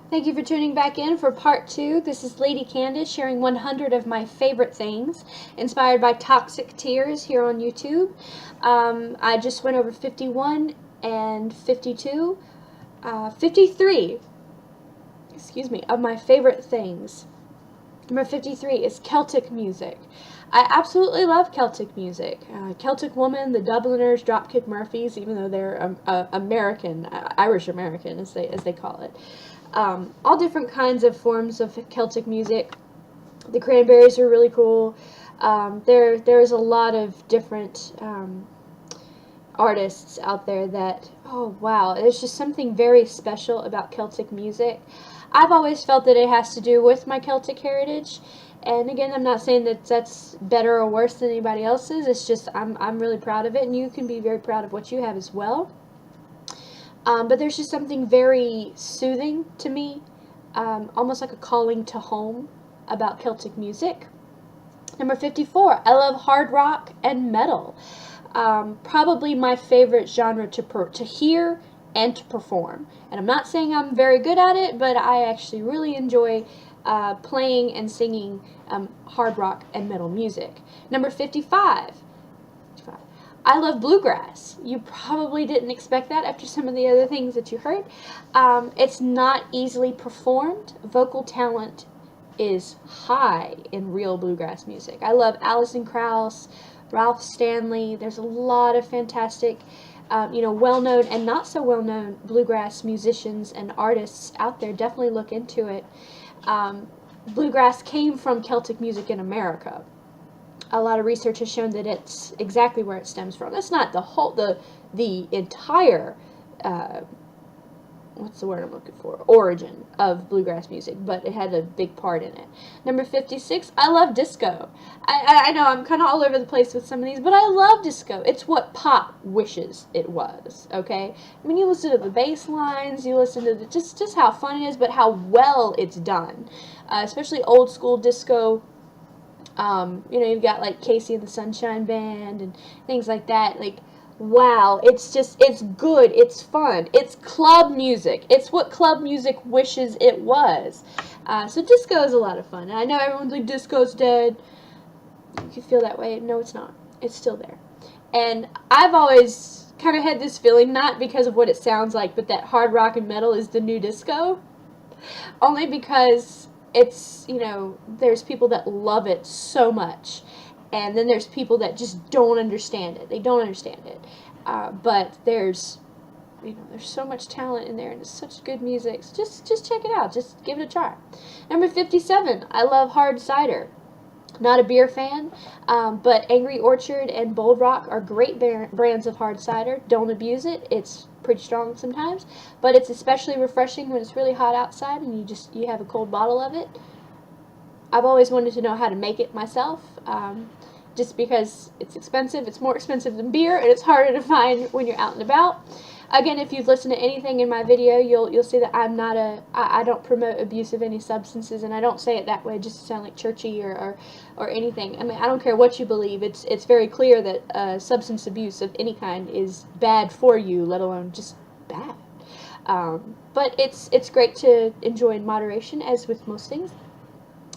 Thank you for tuning back in for part 2. This is Lady Candace sharing 100 of my favorite things inspired by Toxic Tears here on YouTube. I just went over 51 and 52, 53, of my favorite things. Number 53 is Celtic music. I absolutely love Celtic music. Celtic Woman, the Dubliners, Dropkick Murphys, even though they're American, Irish American as they call it. All different kinds of forms of Celtic music. The Cranberries are really cool. There's a lot of different artists out there that, oh wow, there's just something very special about Celtic music. I've always felt that it has to do with my Celtic heritage. And again, I'm not saying that that's better or worse than anybody else's. It's just I'm really proud of it, and you can be very proud of what you have as well. But there's just something very soothing to me, almost like a calling to home about Celtic music. Number 54, I love hard rock and metal. Probably my favorite genre to hear and to perform. And I'm not saying I'm very good at it, but I actually really enjoy playing and singing hard rock and metal music. Number 55, I love bluegrass. You probably didn't expect that after some of the other things that you heard. It's not easily performed. Vocal talent is high in real bluegrass music. I love Alison Krauss, Ralph Stanley. There's a lot of fantastic, well-known and not so well-known bluegrass musicians and artists out there. Definitely look into it. Bluegrass came from Celtic music in America. A lot of research has shown that it's exactly where it stems from. That's not the entire what's the word I'm looking for? Origin of bluegrass music, but it had a big part in it. Number 56, I love disco. I know I'm kind of all over the place with some of these, but I love disco. It's what pop wishes it was, okay? I mean, you listen to the bass lines, you listen to just how fun it is, but how well it's done. Especially old school disco. You've got like Casey and the Sunshine Band and things like that. Like, wow, it's good, it's fun, it's club music. It's what club music wishes it was. So disco is a lot of fun. And I know everyone's like, disco's dead. You can feel that way. No, it's not. It's still there. And I've always kind of had this feeling, not because of what it sounds like, but that hard rock and metal is the new disco. Only because it's, there's people that love it so much, and then there's people that just don't understand it. They don't understand it. But there's so much talent in there, and it's such good music. So just check it out. Just give it a try. Number 57, I love hard cider. Not a beer fan, but Angry Orchard and Bold Rock are great brands of hard cider. Don't abuse it. It's pretty strong sometimes, but it's especially refreshing when it's really hot outside and you have a cold bottle of it. I've always wanted to know how to make it myself, just because it's expensive. It's more expensive than beer, and it's harder to find when you're out and about. Again, if you've listened to anything in my video, you'll see that I don't promote abuse of any substances, and I don't say it that way just to sound like churchy or anything. I mean, I don't care what you believe. It's very clear that substance abuse of any kind is bad for you, let alone just bad. But it's great to enjoy in moderation, as with most things.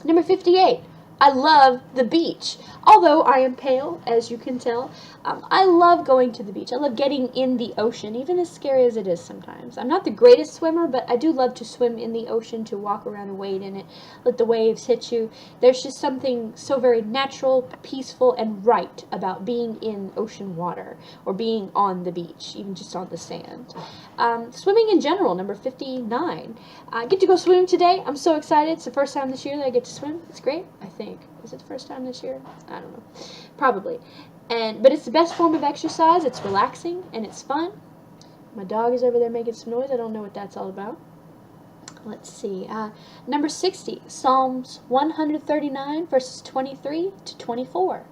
Number 58. I love the beach. Although I am pale, as you can tell, I love going to the beach. I love getting in the ocean, even as scary as it is sometimes. I'm not the greatest swimmer, but I do love to swim in the ocean, to walk around and wade in it, let the waves hit you. There's just something so very natural, peaceful, and right about being in ocean water, or being on the beach, even just on the sand. Swimming in general, number 59. I get to go swimming today. I'm so excited. It's the first time this year that I get to swim. It's great, I think. Is it the first time this year? I don't know. Probably. But it's the best form of exercise. It's relaxing and it's fun. My dog is over there making some noise. I don't know what that's all about. Let's see. Number 60, Psalms 139, verses 23 to 24.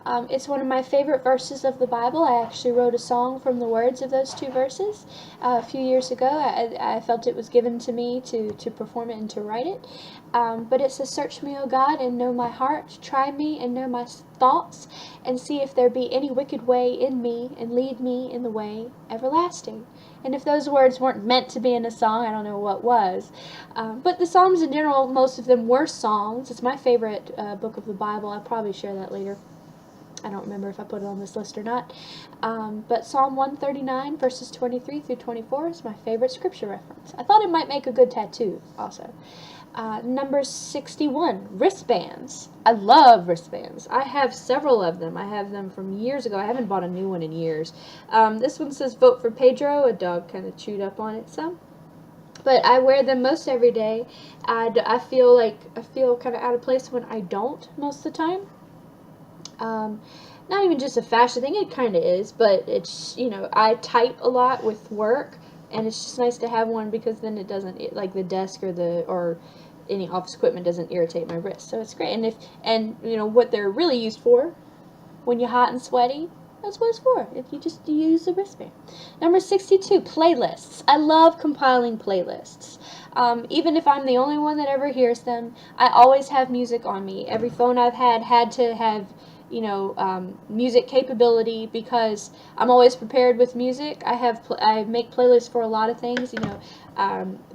It's one of my favorite verses of the Bible. I actually wrote a song from the words of those 2 verses a few years ago. I felt it was given to me to perform it and to write it. But it says, "Search me, O God, and know my heart. Try me and know my thoughts, and see if there be any wicked way in me, and lead me in the way everlasting." And if those words weren't meant to be in a song, I don't know what was. But the Psalms in general, most of them were songs. It's my favorite book of the Bible. I'll probably share that later. I don't remember if I put it on this list or not. But Psalm 139, verses 23 through 24 is my favorite scripture reference. I thought it might make a good tattoo also. Number 61, wristbands. I love wristbands. I have several of them. I have them from years ago. I haven't bought a new one in years. This one says, "Vote for Pedro." A dog kind of chewed up on it some. But I wear them most every day. I feel kind of out of place when I don't most of the time. Not even just a fashion thing, it kind of is, but it's, I type a lot with work, and it's just nice to have one because then it doesn't, like the desk or any office equipment doesn't irritate my wrist, so it's great. And what they're really used for, when you're hot and sweaty, that's what it's for. If you use the wristband. Number 62, playlists. I love compiling playlists. Even if I'm the only one that ever hears them, I always have music on me. Every phone I've had to have music capability, because I'm always prepared with music. I make playlists for a lot of things,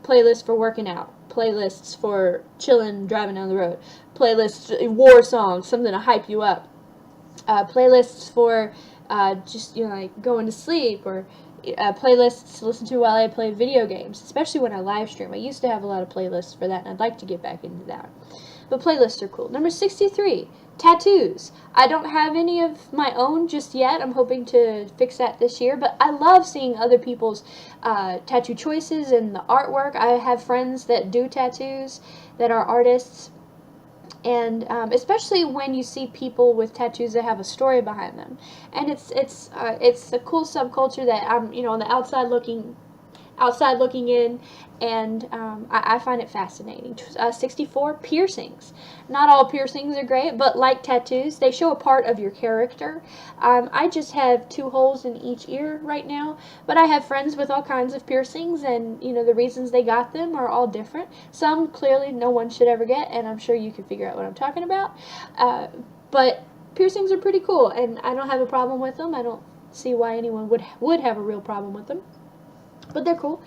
playlists for working out, playlists for chilling, driving down the road, playlists, war songs, something to hype you up, playlists for just, like going to sleep, or playlists to listen to while I play video games, especially when I live stream. I used to have a lot of playlists for that, and I'd like to get back into that. But playlists are cool. Number 63, tattoos. I don't have any of my own just yet. I'm hoping to fix that this year, but I love seeing other people's tattoo choices and the artwork. I have friends that do tattoos, that are artists, and especially when you see people with tattoos that have a story behind them. And it's a cool subculture that I'm, on the outside looking in, and I find it fascinating. 64, piercings. Not all piercings are great, but like tattoos, they show a part of your character. I just have 2 holes in each ear right now, but I have friends with all kinds of piercings, and the reasons they got them are all different. Some clearly no one should ever get, and I'm sure you can figure out what I'm talking about. But piercings are pretty cool, and I don't have a problem with them. I don't see why anyone would have a real problem with them. But they're cool.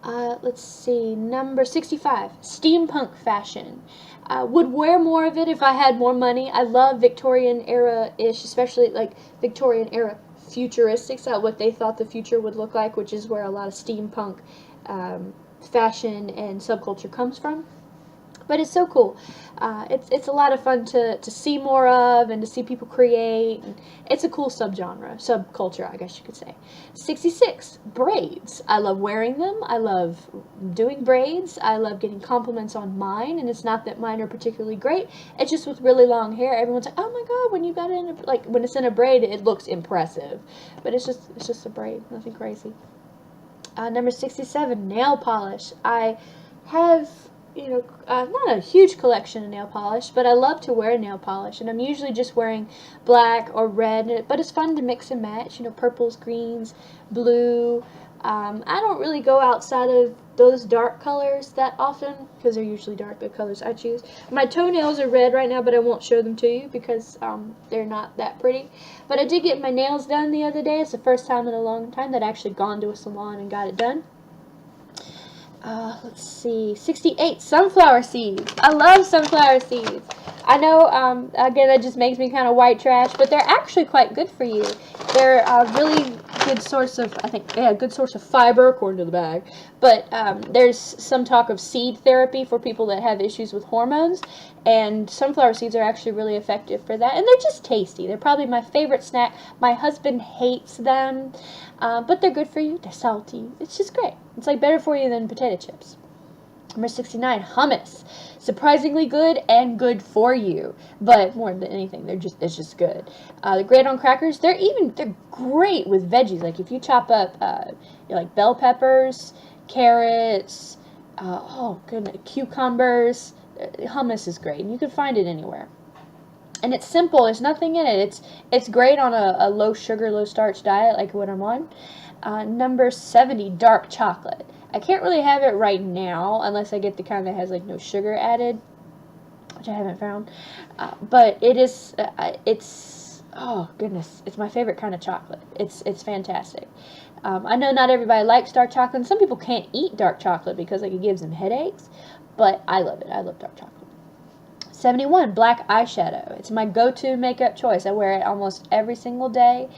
Let's see, number 65, steampunk fashion. Would wear more of it if I had more money. I love Victorian era-ish, especially like Victorian era futuristics, what they thought the future would look like, which is where a lot of steampunk fashion and subculture comes from. But it's so cool. It's a lot of fun to see more of, and to see people create. And it's a cool subculture, I guess you could say. 66, braids. I love wearing them. I love doing braids. I love getting compliments on mine, and it's not that mine are particularly great. It's just with really long hair, everyone's like, "Oh my god, when you got it in when it's in a braid, it looks impressive." But it's just a braid, nothing crazy. Number 67, nail polish. I have not a huge collection of nail polish, but I love to wear nail polish, and I'm usually just wearing black or red, but it's fun to mix and match, purples, greens, blue. I don't really go outside of those dark colors that often, because they're usually dark, the colors I choose. My toenails are red right now, but I won't show them to you because they're not that pretty. But I did get my nails done the other day. It's the first time in a long time that I actually gone to a salon and got it done. Let's see, 68, sunflower seeds. I love sunflower seeds. I know, again, that just makes me kind of white trash, but they're actually quite good for you. They're a really good source of, good source of fiber, according to the bag. But there's some talk of seed therapy for people that have issues with hormones, and sunflower seeds are actually really effective for that. And they're just tasty. They're probably my favorite snack. My husband hates them, but they're good for you. They're salty. It's just great. It's like better for you than potato chips. Number 69, hummus. Surprisingly good and good for you, but more than anything, it's just good. They're great on crackers. They're great with veggies. Like if you chop up like bell peppers, carrots, cucumbers. Hummus is great, and you can find it anywhere. And it's simple. There's nothing in it. It's great on a low sugar, low starch diet like what I'm on. Number 70, dark chocolate. I can't really have it right now unless I get the kind that has like no sugar added, which I haven't found. But it is, oh goodness, it's my favorite kind of chocolate. It's fantastic. I know not everybody likes dark chocolate, and some people can't eat dark chocolate because like it gives them headaches, but I love it. I love dark chocolate. 71, black eyeshadow. It's my go-to makeup choice. I wear it almost every single day.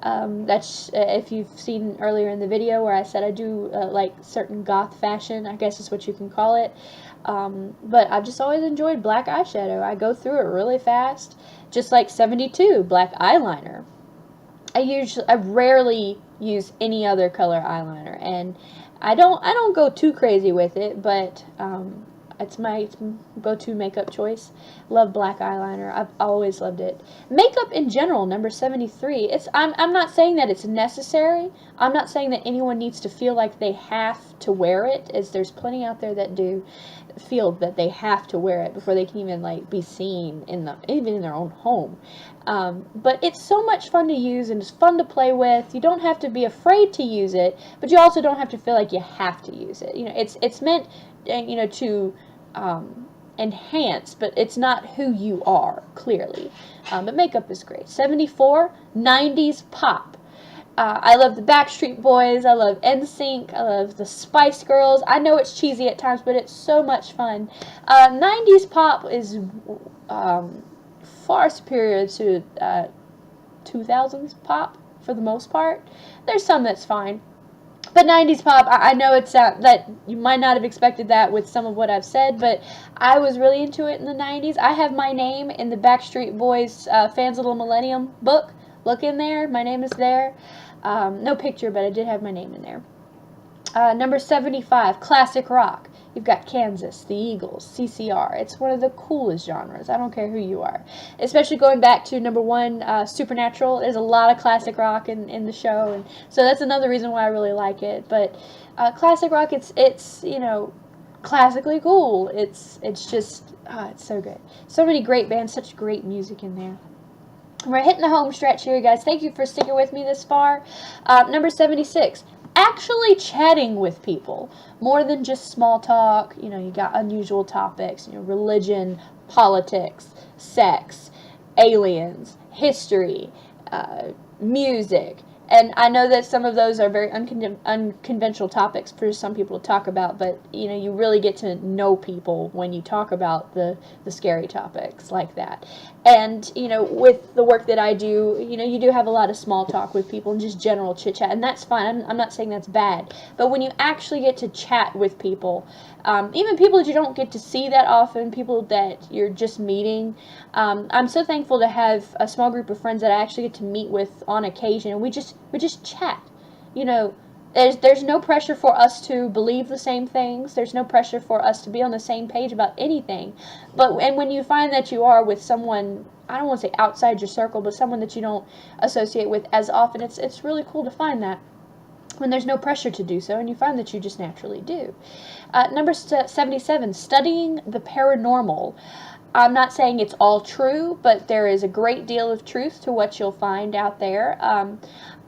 That's if you've seen earlier in the video where I said I do like certain goth fashion, I guess is what you can call it. But I've just always enjoyed black eyeshadow. I go through it really fast, just like 72, black eyeliner. I rarely use any other color eyeliner, and I don't go too crazy with it, but it's my go-to makeup choice. Love black eyeliner. I've always loved it. Makeup in general, number 73. I'm not saying that it's necessary. I'm not saying that anyone needs to feel like they have to wear it, as there's plenty out there that do feel that they have to wear it before they can even like be seen even in their own home. But it's so much fun to use, and it's fun to play with. You don't have to be afraid to use it, but you also don't have to feel like you have to use it. You know, it's meant, you know, to enhance, but it's not who you are, clearly. But makeup is great. 74, 90s pop. I love the Backstreet Boys. I love NSYNC. I love the Spice Girls. I know it's cheesy at times, but it's so much fun. 90s pop is far superior to 2000s pop for the most part. There's some that's fine. But 90s pop, I know it's that you might not have expected that with some of what I've said, but I was really into it in the 90s. I have my name in the Backstreet Boys Fans of the Millennium book. Look in there. My name is there. No picture, but I did have my name in there. Number 75, classic rock. You've got Kansas, the Eagles, CCR. It's one of the coolest genres. I don't care who you are. Especially going back to number 1, Supernatural. There's a lot of classic rock in the show, and so that's another reason why I really like it. But classic rock, it's you know, classically cool. It's just it's so good. So many great bands, such great music in there. We're hitting the home stretch here, guys. Thank you for sticking with me this far. Number 76. Actually chatting with people, more than just small talk. You know, you got unusual topics, you know, religion, politics, sex, aliens, history, music. And I know that some of those are very unconventional topics for some people to talk about, but, you know, you really get to know people when you talk about the scary topics like that. And, you know, with the work that I do, you know, you do have a lot of small talk with people and just general chit-chat, and that's fine. I'm not saying that's bad. But when you actually get to chat with people, even people that you don't get to see that often, people that you're just meeting, I'm so thankful to have a small group of friends that I actually get to meet with on occasion, and we just chat. You know, there's no pressure for us to believe the same things. There's no pressure for us to be on the same page about anything. And when you find that you are with someone, I don't want to say outside your circle, but someone that you don't associate with as often, it's really cool to find that when there's no pressure to do so, and you find that you just naturally do. Number 77, studying the paranormal. I'm not saying it's all true, but there is a great deal of truth to what you'll find out there.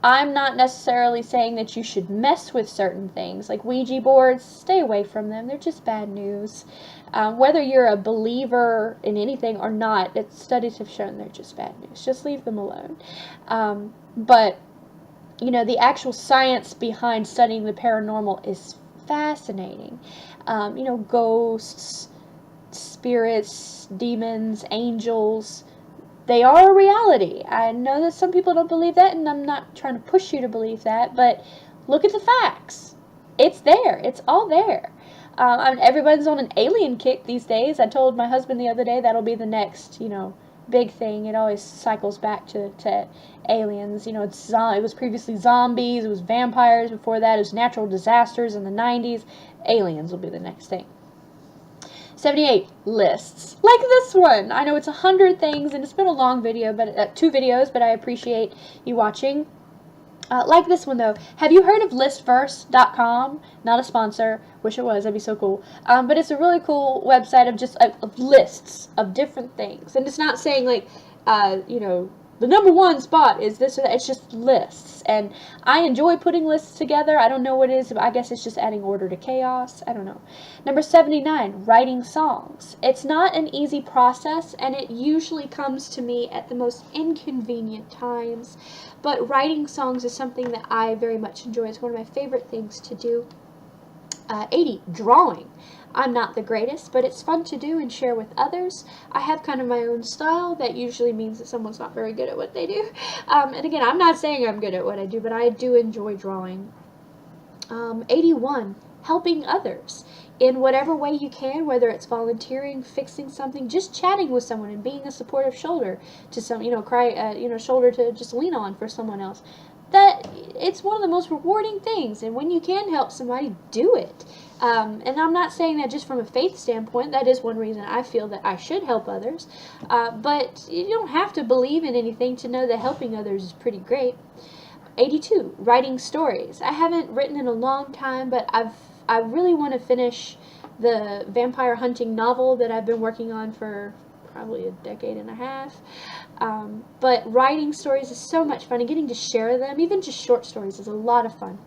I'm not necessarily saying that you should mess with certain things, like Ouija boards. Stay away from them. They're just bad news. Whether you're a believer in anything or not, studies have shown they're just bad news. Just leave them alone. But, you know, the actual science behind studying the paranormal is fascinating. You know, ghosts, spirits, demons, angels, they are a reality. I know that some people don't believe that, and I'm not trying to push you to believe that, but look at the facts. It's there. It's all there. Everybody's on an alien kick these days. I told my husband the other day that'll be the next, you know, big thing. It always cycles back to aliens. You know, it was previously zombies, it was vampires before that, it was natural disasters in the 90s. Aliens will be the next thing. 78, lists. Like this one. I know it's 100 things, and it's been a long video, but 2 videos, but I appreciate you watching. Like this one, though. Have you heard of listverse.com? Not a sponsor. Wish it was. That'd be so cool. But it's a really cool website of just of lists of different things. And it's not saying, like, the number one spot is this or that. It's just lists. And I enjoy putting lists together. I don't know what it is, but I guess it's just adding order to chaos. I don't know. Number 79, writing songs. It's not an easy process, and it usually comes to me at the most inconvenient times. But writing songs is something that I very much enjoy. It's one of my favorite things to do. 80, drawing. I'm not the greatest, but it's fun to do and share with others. I have kind of my own style. That usually means that someone's not very good at what they do. And again, I'm not saying I'm good at what I do, but I do enjoy drawing. 81, helping others in whatever way you can, whether it's volunteering, fixing something, just chatting with someone and being a supportive shoulder to some, shoulder to just lean on for someone else. That it's one of the most rewarding things, and when you can help somebody, do it. And I'm not saying that just from a faith standpoint. That is one reason I feel that I should help others. But you don't have to believe in anything to know that helping others is pretty great. 82, writing stories. I haven't written in a long time, but I really want to finish the vampire hunting novel that I've been working on for probably a decade and a half. But writing stories is so much fun, and getting to share them, even just short stories, is a lot of fun.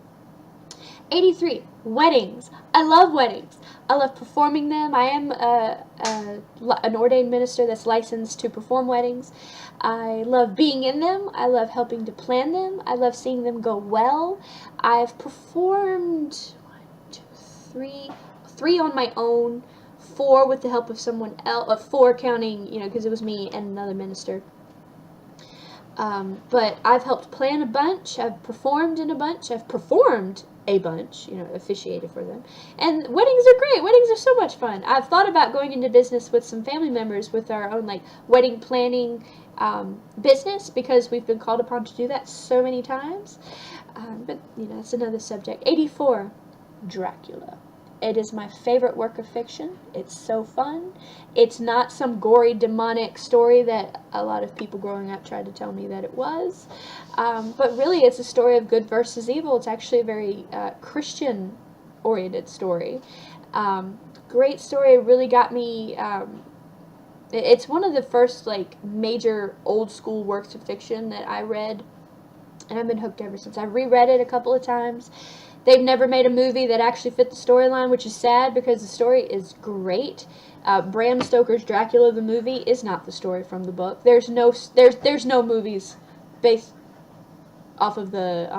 83, weddings. I love weddings. I love performing them. I am an ordained minister that's licensed to perform weddings. I love being in them. I love helping to plan them. I love seeing them go well. I've performed 3 on my own, 4 with the help of someone else, 4 counting, because it was me and another minister. But I've helped plan a bunch. I've performed in a bunch. I've performed a bunch, officiated for them. And weddings are great. Weddings are so much fun. I've thought about going into business with some family members with our own, wedding planning business, because we've been called upon to do that so many times. But, that's another subject. 84, Dracula. It is my favorite work of fiction. It's so fun. It's not some gory, demonic story that a lot of people growing up tried to tell me that it was. But really, it's a story of good versus evil. It's actually a very Christian-oriented story. Great story. It really got me... it's one of the first, major old-school works of fiction that I read. And I've been hooked ever since. I've reread it a couple of times. They've never made a movie that actually fit the storyline, which is sad because the story is great. Bram Stoker's Dracula the movie is not the story from the book. There's no movies based off of the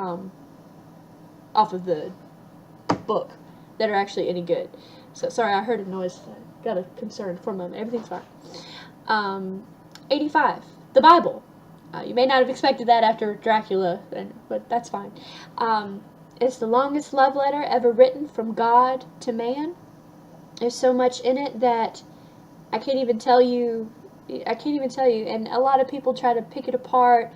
book that are actually any good. So sorry, I heard a noise. I got a concern for a moment. Everything's fine. 85, the Bible. You may not have expected that after Dracula, but that's fine. It's the longest love letter ever written from God to man. There's so much in it that I can't even tell you. And a lot of people try to pick it apart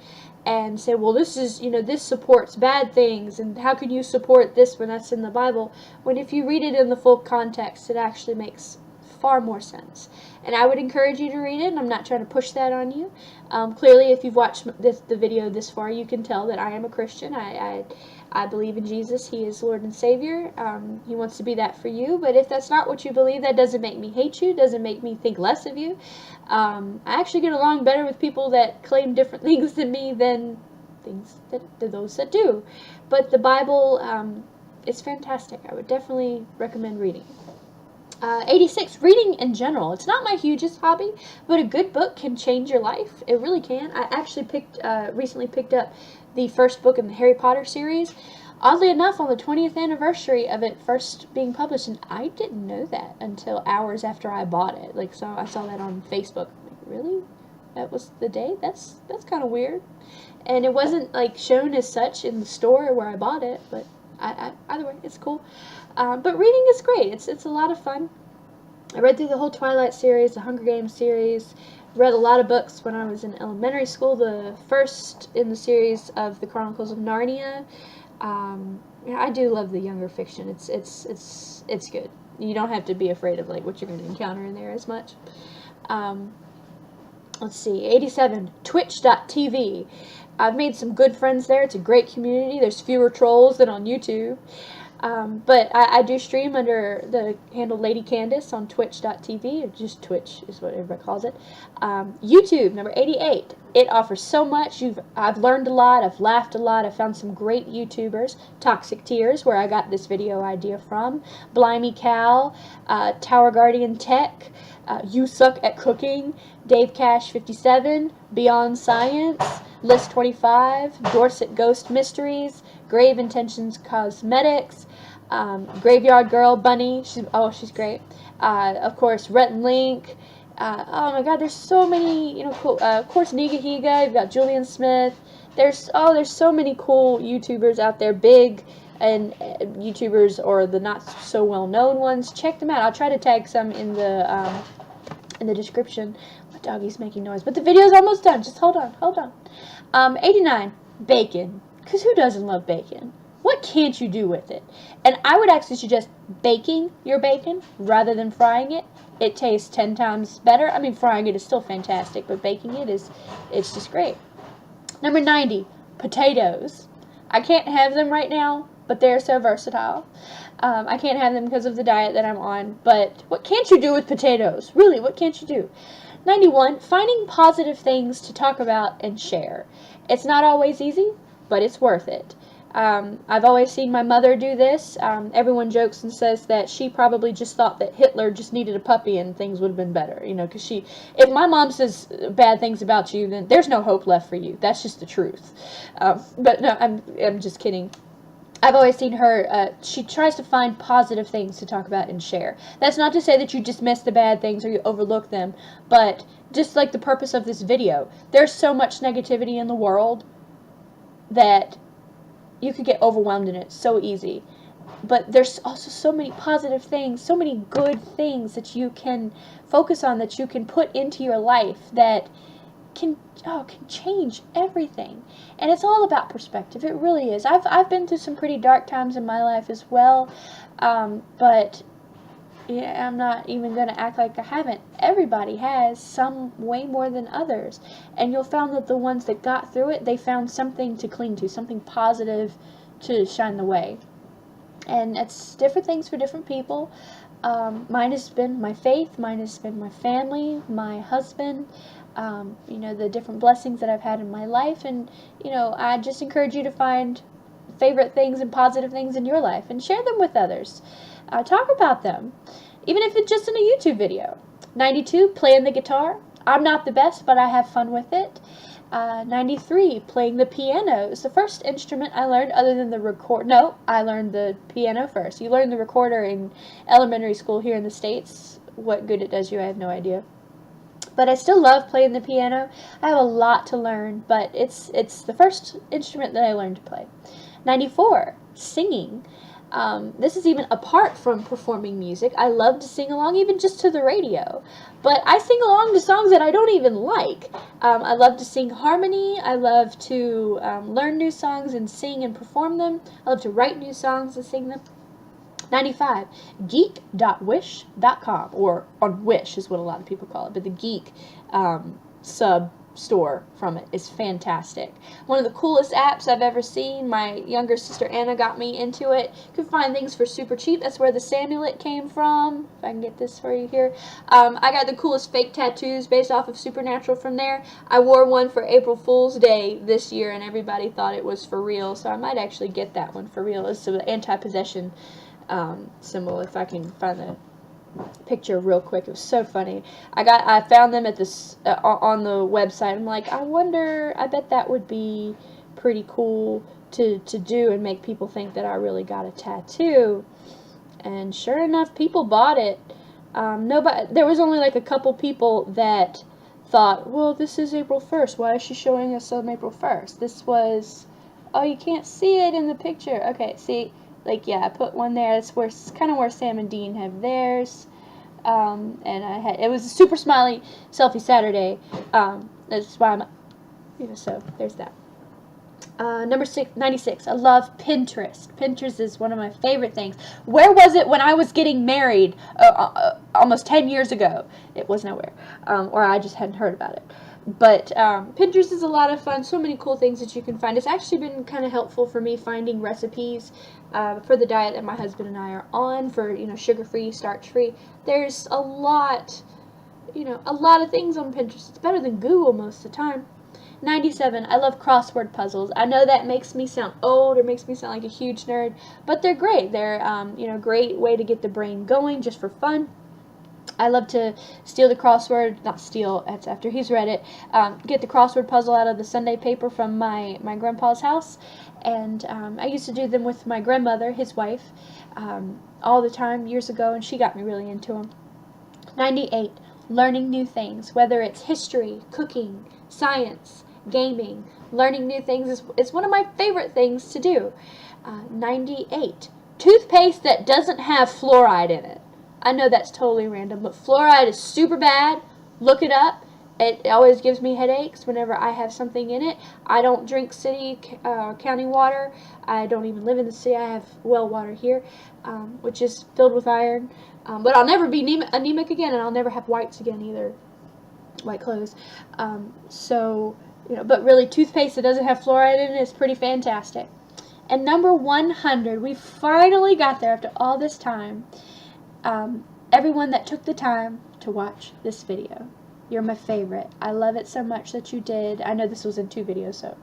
and say, well, this is, this supports bad things, and how can you support this when that's in the Bible? When if you read it in the full context, it actually makes far more sense. And I would encourage you to read it, and I'm not trying to push that on you. Clearly, if you've watched the video this far, you can tell that I am a Christian. I believe in Jesus. He is Lord and Savior. He wants to be that for you. But if that's not what you believe, that doesn't make me hate you, doesn't make me think less of you. I actually get along better with people that claim different things than me than those that do. But the Bible is fantastic. I would definitely recommend reading. 86, reading in general. It's not my hugest hobby, but a good book can change your life. It really can. I actually recently picked up the first book in the Harry Potter series. Oddly enough, on the 20th anniversary of it first being published, and I didn't know that until hours after I bought it. So I saw that on Facebook. I'm like, really? That was the day? That's kind of weird. And it wasn't shown as such in the store where I bought it, but either way, it's cool. But reading is great. It's a lot of fun. I read through the whole Twilight series, the Hunger Games series. Read a lot of books when I was in elementary school. The first in the series of the Chronicles of Narnia. I do love the younger fiction. It's good. You don't have to be afraid of what you're going to encounter in there as much. Let's see, 87, twitch.tv. I've made some good friends there. It's a great community. There's fewer trolls than on YouTube. But I do stream under the handle Lady Candace on twitch.tv, or just Twitch is what everybody calls it. YouTube, number 88. It offers so much. I've learned a lot. I've laughed a lot. I've found some great YouTubers. Toxic Tears, where I got this video idea from. Blimey Cal, Tower Guardian Tech, You Suck at Cooking, Dave Cash 57, Beyond Science, List 25, Dorset Ghost Mysteries, Grave Intentions Cosmetics, Graveyard Girl Bunny. She's great. Of course, Rhett and Link. Oh my God, there's so many, cool. Of course, Niga Higa. You've got Julian Smith. There's so many cool YouTubers out there, big and YouTubers or the not so well known ones. Check them out. I'll try to tag some in the description. My doggy's making noise, but the video's almost done. Just hold on. 89, bacon. Because who doesn't love bacon? What can't you do with it? And I would actually suggest baking your bacon rather than frying it. It tastes 10 times better. I mean, frying it is still fantastic, but baking it's just great. Number 90, potatoes. I can't have them right now, but they're so versatile. I can't have them because of the diet that I'm on, but what can't you do with potatoes? Really, what can't you do? 91, finding positive things to talk about and share. It's not always easy, but it's worth it. I've always seen my mother do this. Everyone jokes and says that she probably just thought that Hitler just needed a puppy and things would have been better, because if my mom says bad things about you, then there's no hope left for you. That's just the truth. But no, I'm just kidding. I've always seen her, she tries to find positive things to talk about and share. That's not to say that you dismiss the bad things or you overlook them, but just like the purpose of this video, there's so much negativity in the world that you could get overwhelmed in it so easy. But there's also so many positive things, so many good things that you can focus on, that you can put into your life that can change everything. And it's all about perspective. It really is. I've been through some pretty dark times in my life as well, but yeah, I'm not even going to act like I haven't. Everybody has, some way more than others. And you'll find that the ones that got through it, they found something to cling to, something positive to shine the way. And it's different things for different people. Mine has been my faith, mine has been my family, my husband, the different blessings that I've had in my life. And, I just encourage you to find favorite things and positive things in your life and share them with others. Talk about them, even if it's just in a YouTube video. 92, playing the guitar. I'm not the best, but I have fun with it. 93, playing the piano. It's the first instrument I learned other than the record. No, I learned the piano first. You learn the recorder in elementary school here in the States. What good it does you, I have no idea. But I still love playing the piano. I have a lot to learn, but it's the first instrument that I learned to play. 94, singing. This is even apart from performing music. I love to sing along, even just to the radio. But I sing along to songs that I don't even like. I love to sing harmony. I love to learn new songs and sing and perform them. I love to write new songs and sing them. 95, geek.wish.com, or on Wish is what a lot of people call it, but the Geek sub store from it is fantastic. One of the coolest apps I've ever seen. My younger sister Anna got me into it. You can find things for super cheap. That's where the Samulet came from. If I can get this for you here. I got the coolest fake tattoos based off of Supernatural from there. I wore one for April Fool's Day this year and everybody thought it was for real, so I might actually get that one for real. It's an anti-possession symbol, if I can find the picture real quick. It was so funny. I found them at this on the website. I'm like, I bet that would be pretty cool to do and make people think that I really got a tattoo. And sure enough, people bought it. There was only like a couple people that thought, well, this is April 1st. Why is she showing us on April 1st? This was, oh, you can't see it in the picture. Okay, see, like, yeah, I put one there. That's where, kind of where Sam and Dean have theirs. And it was a super smiley selfie Saturday. That's why so there's that. Number 96, I love Pinterest. Pinterest is one of my favorite things. Where was it when I was getting married almost 10 years ago? It was nowhere. Or I just hadn't heard about it. But Pinterest is a lot of fun. So many cool things that you can find. It's actually been kind of helpful for me finding recipes for the diet that my husband and I are on, for, sugar-free, starch-free. There's a lot, a lot of things on Pinterest. It's better than Google most of the time. 97. I love crossword puzzles. I know that makes me sound old or makes me sound like a huge nerd, but they're great. They're, great way to get the brain going just for fun. I love to steal the crossword, not steal, that's after he's read it, get the crossword puzzle out of the Sunday paper from my grandpa's house, and I used to do them with my grandmother, his wife, all the time years ago, and she got me really into them. 98. Learning new things, whether it's history, cooking, science, gaming. Learning new things is one of my favorite things to do. 98. Toothpaste that doesn't have fluoride in it. I know that's totally random, but fluoride is super bad. Look it up. It always gives me headaches whenever I have something in it. I don't drink city, county water. I don't even live in the city. I have well water here, which is filled with iron. But I'll never be anemic again, and I'll never have whites again either. White clothes. But really, toothpaste that doesn't have fluoride in it is pretty fantastic. And number 100, we finally got there after all this time. Everyone that took the time to watch this video, you're my favorite. I love it so much that you did. I know this was in 2 videos, so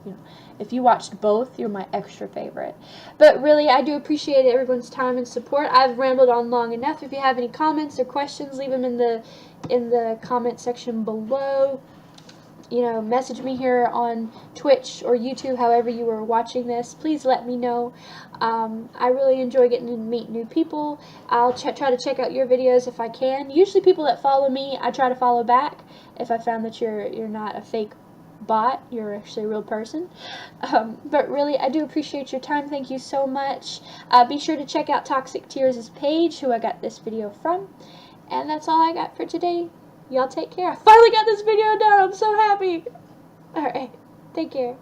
if you watched both, you're my extra favorite. But really, I do appreciate everyone's time and support. I've rambled on long enough. If you have any comments or questions, leave them in the comment section below. Message me here on Twitch or YouTube, however you are watching this. Please let me know. I really enjoy getting to meet new people. I'll try to check out your videos if I can. Usually people that follow me, I try to follow back. If I found that you're not a fake bot, you're actually a real person. But really, I do appreciate your time. Thank you so much. Be sure to check out Toxic Tears' page, who I got this video from. And that's all I got for today. Y'all take care. I finally got this video done. I'm so happy. Alright. Take care.